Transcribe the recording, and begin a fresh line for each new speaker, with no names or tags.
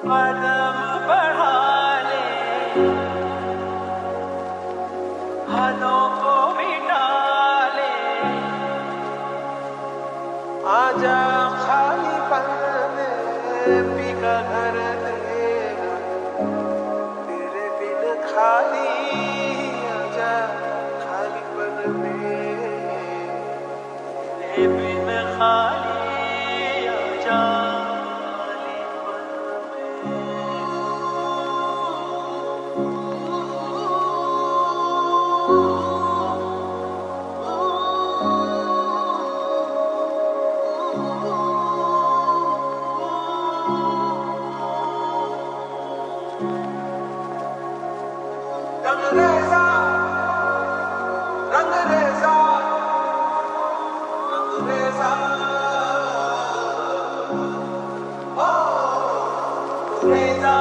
कदम बढ़ा ले, हदों को मिटा ले, आजा खाली पन में पी का घर तेरा, तेरे बिन खाली आजा खाली पन में, तेरे बिन खाली आजा खाली पन में। रंगरेज़ा रंगरेज़ा रंगरेज़ा ओ रेज़ा